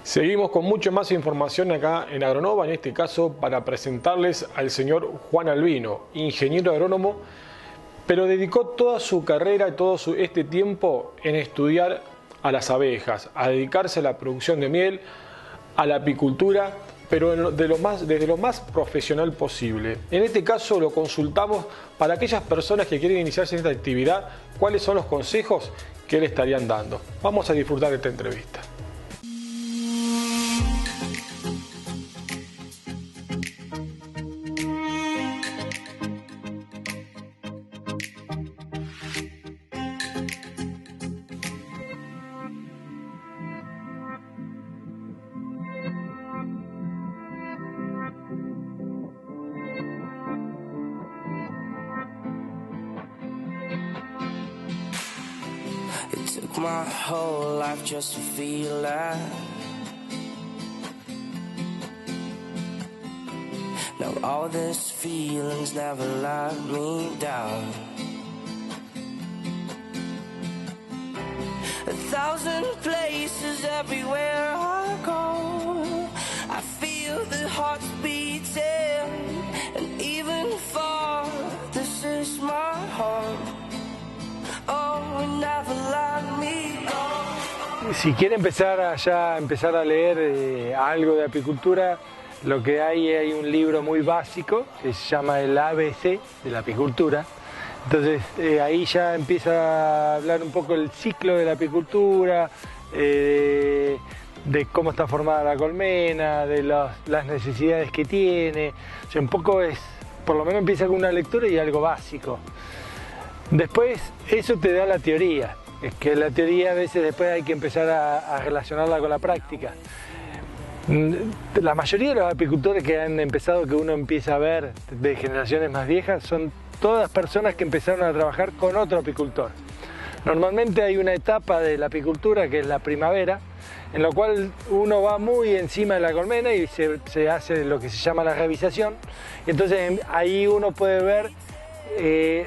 Seguimos con mucho más información acá en Agronova, en este caso para presentarles al señor Juan Albino, ingeniero agrónomo, pero dedicó toda su carrera y todo este tiempo en estudiar a las abejas, a dedicarse a la producción de miel, a la apicultura, pero desde lo más profesional posible. En este caso lo consultamos para aquellas personas que quieren iniciarse en esta actividad, cuáles son los consejos que le estarían dando. Vamos a disfrutar de esta entrevista. It took my whole life just to feel that. Now all these feelings never let me down. 1,000 places everywhere I go, I feel the hearts beating, and even far, this is my home. Si quiere empezar a leer algo de apicultura, lo que hay un libro muy básico que se llama el ABC de la apicultura. Entonces ahí ya empieza a hablar un poco el ciclo de la apicultura, de cómo está formada la colmena, de las necesidades que tiene. O sea, un poco por lo menos empieza con una lectura y algo básico. Después eso te da la teoría, es que la teoría a veces después hay que empezar a relacionarla con la práctica. La mayoría de los apicultores que han empezado, que uno empieza a ver de generaciones más viejas, son todas personas que empezaron a trabajar con otro apicultor. Normalmente hay una etapa de la apicultura que es la primavera, en la cual uno va muy encima de la colmena y se hace lo que se llama la revisación. Entonces ahí uno puede ver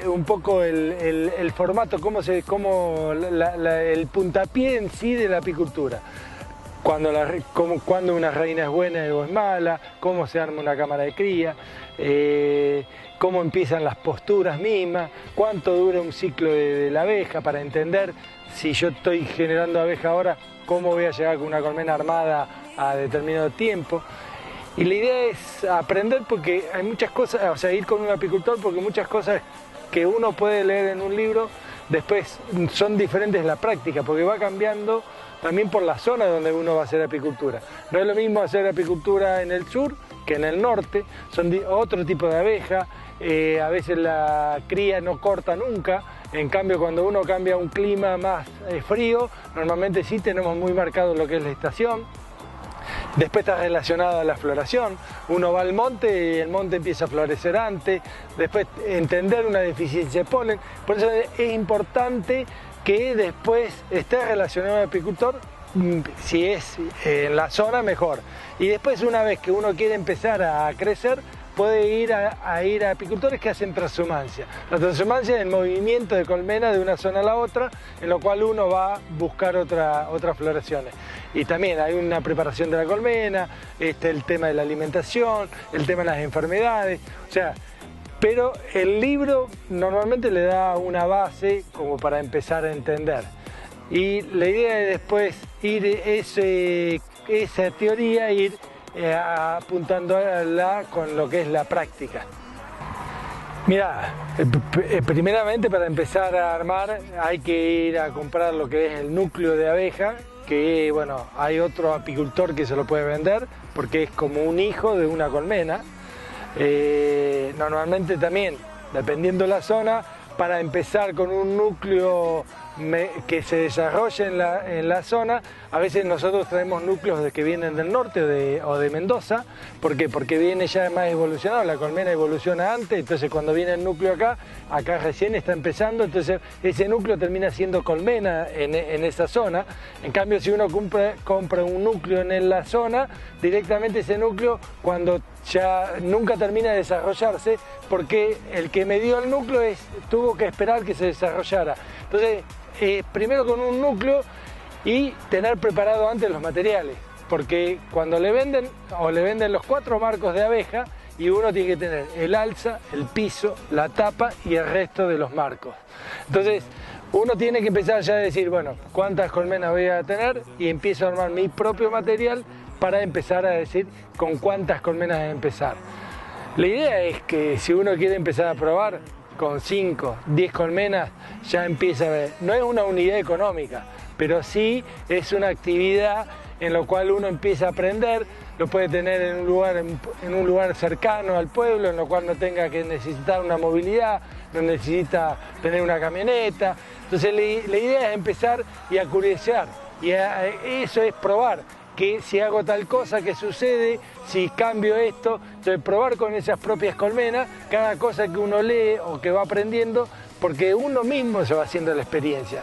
un poco el formato, el puntapié en sí de la apicultura. Cuando una reina es buena o es mala, cómo se arma una cámara de cría, cómo empiezan las posturas mismas, cuánto dura un ciclo de la abeja, para entender si yo estoy generando abeja ahora, cómo voy a llegar con una colmena armada a determinado tiempo. Y la idea es aprender, porque hay muchas cosas, o sea, ir con un apicultor, porque muchas cosas que uno puede leer en un libro después son diferentes en la práctica, porque va cambiando también por la zona donde uno va a hacer apicultura. No es lo mismo hacer apicultura en el sur que en el norte, son otro tipo de abeja, a veces la cría no corta nunca. En cambio, cuando uno cambia a un clima más frío, normalmente sí tenemos muy marcado lo que es la estación. Después está relacionado a la floración. Uno va al monte y el monte empieza a florecer antes. Después entender una deficiencia de polen. Por eso es importante que después esté relacionado al apicultor. Si es en la zona, mejor. Y después, una vez que uno quiere empezar a crecer, puede ir a apicultores que hacen transhumancia. La transhumancia es el movimiento de colmena de una zona a la otra, en lo cual uno va a buscar otras floraciones. Y también hay una preparación de la colmena, el tema de la alimentación, el tema de las enfermedades, o sea, pero el libro normalmente le da una base como para empezar a entender. Y la idea es después ir esa teoría, ir apuntándola con lo que es la práctica. Mira, primeramente para empezar a armar hay que ir a comprar lo que es el núcleo de abeja, que bueno, hay otro apicultor que se lo puede vender porque es como un hijo de una colmena. Normalmente también, dependiendo de la zona, para empezar con un núcleo que se desarrolle en la zona, a veces nosotros traemos núcleos que vienen del norte o de Mendoza. ¿Por qué? Porque viene ya más evolucionado, la colmena evoluciona antes, entonces cuando viene el núcleo acá recién está empezando, entonces ese núcleo termina siendo colmena en esa zona. En cambio, si uno compra un núcleo en la zona, directamente ese núcleo, cuando ya nunca termina de desarrollarse, porque el que me dio el núcleo tuvo que esperar que se desarrollara. Entonces, primero con un núcleo y tener preparado antes los materiales, porque cuando le venden los 4 marcos de abeja, y uno tiene que tener el alza, el piso, la tapa y el resto de los marcos. Entonces, uno tiene que empezar ya a decir, bueno, ¿cuántas colmenas voy a tener? Y empiezo a armar mi propio material para empezar a decir con cuántas colmenas empezar. La idea es que si uno quiere empezar a probar, con 5, 10 colmenas ya empieza a ver. No es una unidad económica, pero sí es una actividad en la cual uno empieza a aprender. Lo puede tener en un lugar cercano al pueblo, en lo cual no tenga que necesitar una movilidad, no necesita tener una camioneta. Entonces la idea es empezar y a curiosear, y eso es probar, que si hago tal cosa, ¿qué sucede? Si cambio esto, entonces probar con esas propias colmenas, cada cosa que uno lee o que va aprendiendo, porque uno mismo se va haciendo la experiencia.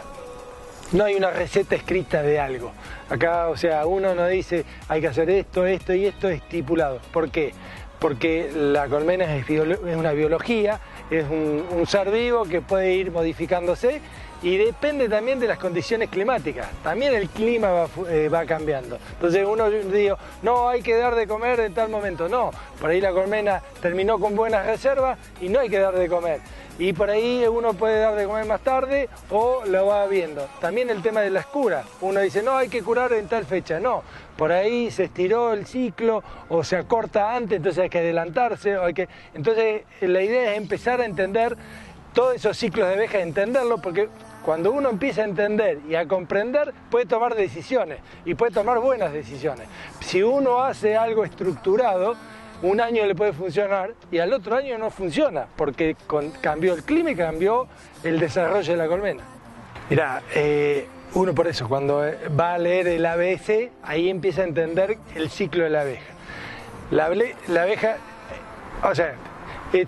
No hay una receta escrita de algo. Acá, o sea, uno no dice hay que hacer esto, esto y esto estipulado. ¿Por qué? Porque la colmena es una biología, es un ser vivo que puede ir modificándose y depende también de las condiciones climáticas. También el clima va cambiando. Entonces uno dice, no, hay que dar de comer en tal momento. No, por ahí la colmena terminó con buenas reservas y no hay que dar de comer. Y por ahí uno puede dar de comer más tarde o lo va viendo. También el tema de las curas. Uno dice, no, hay que curar en tal fecha. No, por ahí se estiró el ciclo o se acorta antes, entonces hay que adelantarse. Entonces la idea es empezar a entender todos esos ciclos de abeja, entenderlo, porque cuando uno empieza a entender y a comprender, puede tomar decisiones y puede tomar buenas decisiones. Si uno hace algo estructurado, un año le puede funcionar y al otro año no funciona, porque cambió el clima y cambió el desarrollo de la colmena. Mirá, uno por eso cuando va a leer el ABC, ahí empieza a entender el ciclo de la abeja. La abeja, o sea,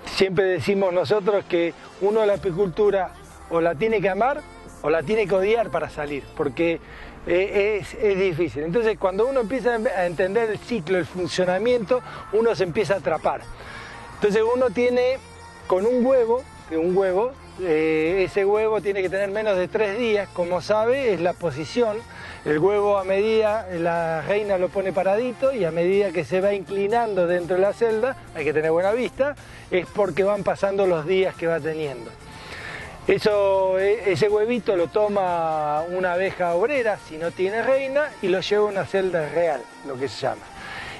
siempre decimos nosotros que uno la apicultura o la tiene que amar o la tiene que odiar para salir, porque es difícil. Entonces cuando uno empieza a entender el ciclo, el funcionamiento, uno se empieza a atrapar. Entonces uno tiene con un huevo, ese huevo tiene que tener menos de 3 días, como sabe, es la posición. El huevo a medida, la reina lo pone paradito y a medida que se va inclinando dentro de la celda, hay que tener buena vista, es porque van pasando los días que va teniendo. Ese huevito lo toma una abeja obrera, si no tiene reina, y lo lleva a una celda real, lo que se llama.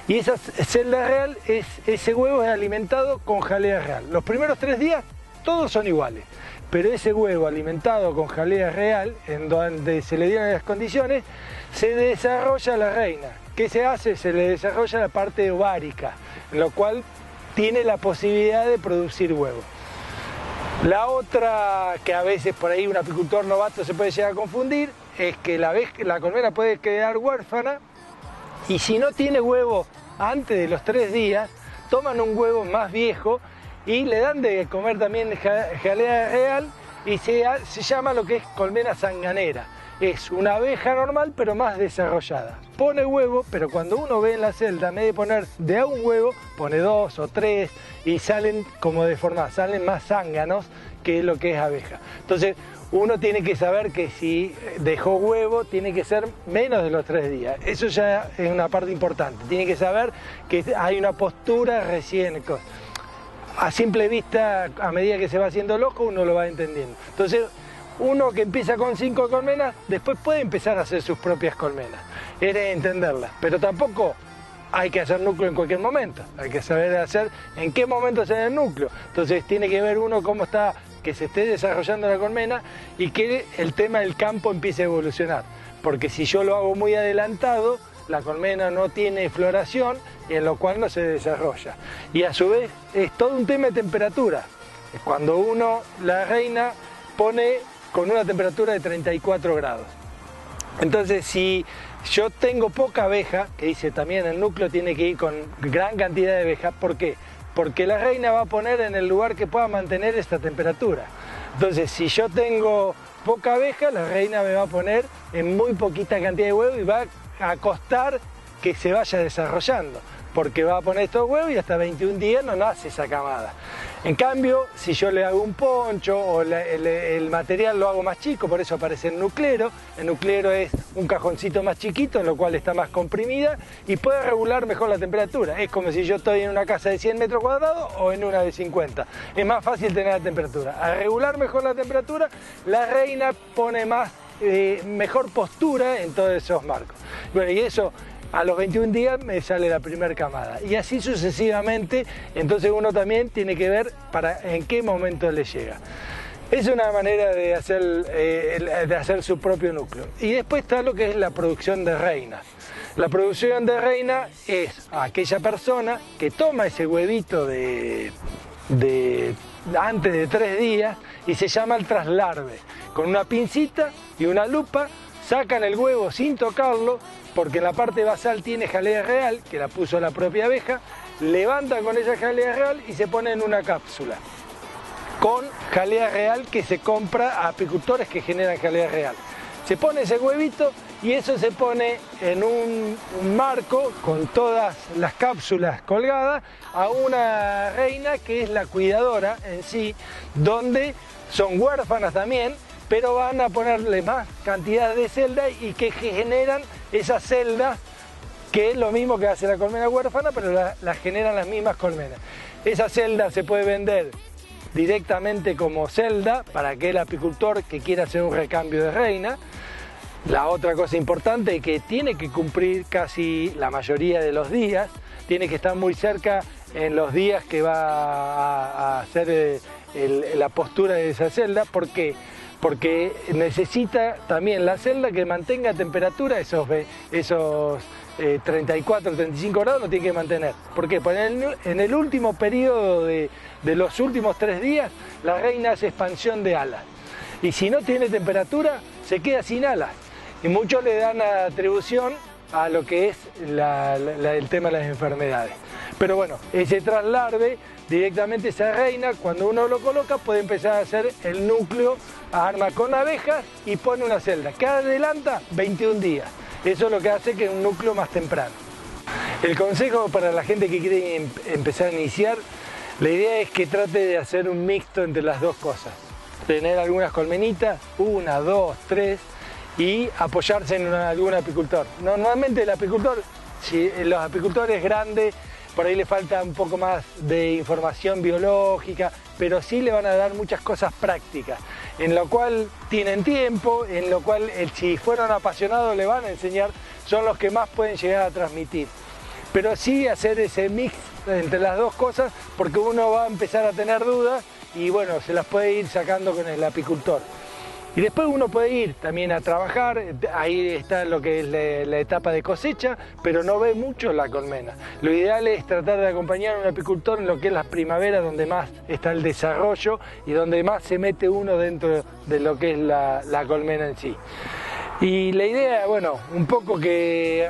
Y esa celda real, ese huevo es alimentado con jalea real. Los primeros 3 días todos son iguales, pero ese huevo alimentado con jalea real, en donde se le dieron las condiciones, se desarrolla la reina. ¿Qué se hace? Se le desarrolla la parte ovárica, en lo cual tiene la posibilidad de producir huevos. La otra, que a veces por ahí un apicultor novato se puede llegar a confundir, es que la colmena puede quedar huérfana y si no tiene huevo antes de los 3 días, toman un huevo más viejo y le dan de comer también jalea real y se llama lo que es colmena sanganera. Es una abeja normal pero más desarrollada. Pone huevo, pero cuando uno ve en la celda, en vez de poner de a un huevo, pone 2 o 3 y salen como deformadas, salen más zánganos que lo que es abeja. Entonces uno tiene que saber que si dejó huevo tiene que ser menos de los 3 días. Eso ya es una parte importante. Tiene que saber que hay una postura recién. A simple vista, a medida que se va haciendo el ojo, uno lo va entendiendo. Entonces uno que empieza con 5 colmenas, después puede empezar a hacer sus propias colmenas. Es entenderlas, pero tampoco hay que hacer núcleo en cualquier momento. Hay que saber hacer en qué momento hacer el núcleo. Entonces tiene que ver uno cómo está, que se esté desarrollando la colmena y que el tema del campo empiece a evolucionar. Porque si yo lo hago muy adelantado, la colmena no tiene floración, en lo cual no se desarrolla. Y a su vez es todo un tema de temperatura. Cuando la reina pone con una temperatura de 34 grados. Entonces, si yo tengo poca abeja, que dice también el núcleo tiene que ir con gran cantidad de abejas, ¿por qué? Porque la reina va a poner en el lugar que pueda mantener esta temperatura. Entonces, si yo tengo poca abeja, la reina me va a poner en muy poquita cantidad de huevo y va a costar que se vaya desarrollando. porque va a poner estos huevos y hasta 21 días no nace esa camada. En cambio, si yo le hago un poncho o el material lo hago más chico, por eso aparece el nucleero es un cajoncito más chiquito, en lo cual está más comprimida y puede regular mejor la temperatura. Es como si yo estoy en una casa de 100 metros cuadrados o en una de 50. Es más fácil tener la temperatura. Al regular mejor la temperatura, la reina pone mejor postura en todos esos marcos. Bueno, y eso a los 21 días me sale la primera camada y así sucesivamente. Entonces uno también tiene que ver en qué momento le llega. Es una manera de hacer su propio núcleo. Y después está lo que es la producción de reina. La producción de reina es aquella persona que toma ese huevito antes de 3 días y se llama el traslarve. Con una pincita y una lupa sacan el huevo sin tocarlo, porque en la parte basal tiene jalea real, que la puso la propia abeja, levantan con esa jalea real y se ponen en una cápsula con jalea real que se compra a apicultores que generan jalea real. Se pone ese huevito y eso se pone en un marco con todas las cápsulas colgadas a una reina que es la cuidadora en sí, donde son huérfanas también, pero van a ponerle más cantidad de celdas y que generan esas celdas, que es lo mismo que hace la colmena huérfana, pero las generan las mismas colmenas. Esa celda se puede vender directamente como celda para aquel apicultor que quiera hacer un recambio de reina. La otra cosa importante es que tiene que cumplir casi la mayoría de los días, tiene que estar muy cerca en los días que va a hacer la postura de esa celda. ¿Por qué? Porque necesita también la celda que mantenga temperatura, esos 34, 35 grados lo tiene que mantener. ¿Por qué? Porque en el último periodo de los últimos 3 días, la reina hace expansión de alas. Y si no tiene temperatura, se queda sin alas. Y muchos le dan atribución a lo que es el tema de las enfermedades. Pero bueno, ese traslarve, directamente esa reina, cuando uno lo coloca, puede empezar a hacer el núcleo, arma con abejas y pone una celda, que adelanta 21 días. Eso es lo que hace que un núcleo más temprano. El consejo para la gente que quiere empezar a iniciar, la idea es que trate de hacer un mixto entre las dos cosas. Tener algunas colmenitas, 1, 2, 3, y apoyarse en algún apicultor. Normalmente el apicultor, si los apicultores grandes, por ahí le falta un poco más de información biológica, pero sí le van a dar muchas cosas prácticas, en lo cual tienen tiempo, en lo cual si fueron apasionados le van a enseñar, son los que más pueden llegar a transmitir. Pero sí hacer ese mix entre las dos cosas, porque uno va a empezar a tener dudas y bueno, se las puede ir sacando con el apicultor. Y después uno puede ir también a trabajar, ahí está lo que es la etapa de cosecha, pero no ve mucho la colmena. Lo ideal es tratar de acompañar a un apicultor en lo que es la primavera, donde más está el desarrollo y donde más se mete uno dentro de lo que es la colmena en sí. Y la idea, bueno, un poco que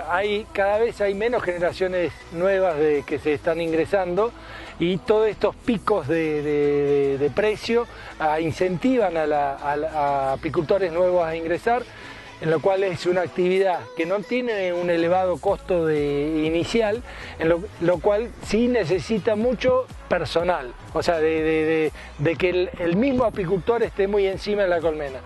cada vez hay menos generaciones nuevas que se están ingresando, y todos estos picos de precio incentivan a apicultores nuevos a ingresar, en lo cual es una actividad que no tiene un elevado costo inicial, en lo cual sí necesita mucho personal, o sea, de que el mismo apicultor esté muy encima de la colmena.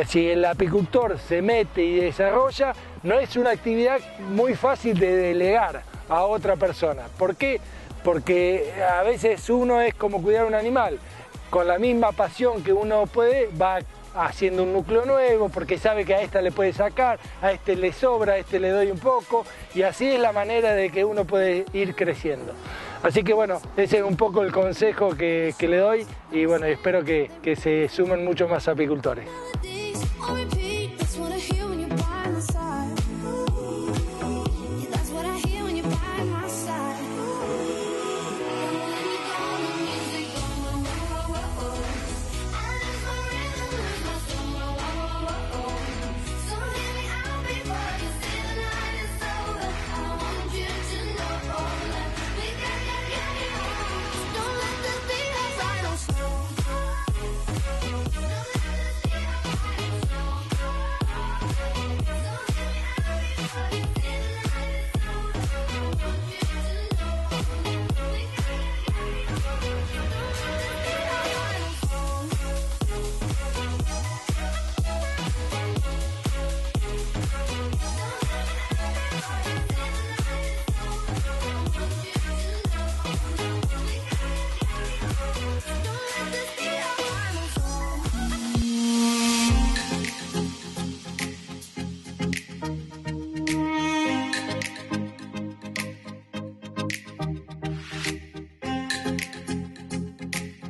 Si el apicultor se mete y desarrolla, no es una actividad muy fácil de delegar a otra persona. ¿Por qué? Porque a veces uno es como cuidar un animal, con la misma pasión que uno puede, va haciendo un núcleo nuevo, porque sabe que a esta le puede sacar, a este le sobra, a este le doy un poco, y así es la manera de que uno puede ir creciendo. Así que bueno, ese es un poco el consejo que le doy, y bueno, espero que se sumen muchos más apicultores.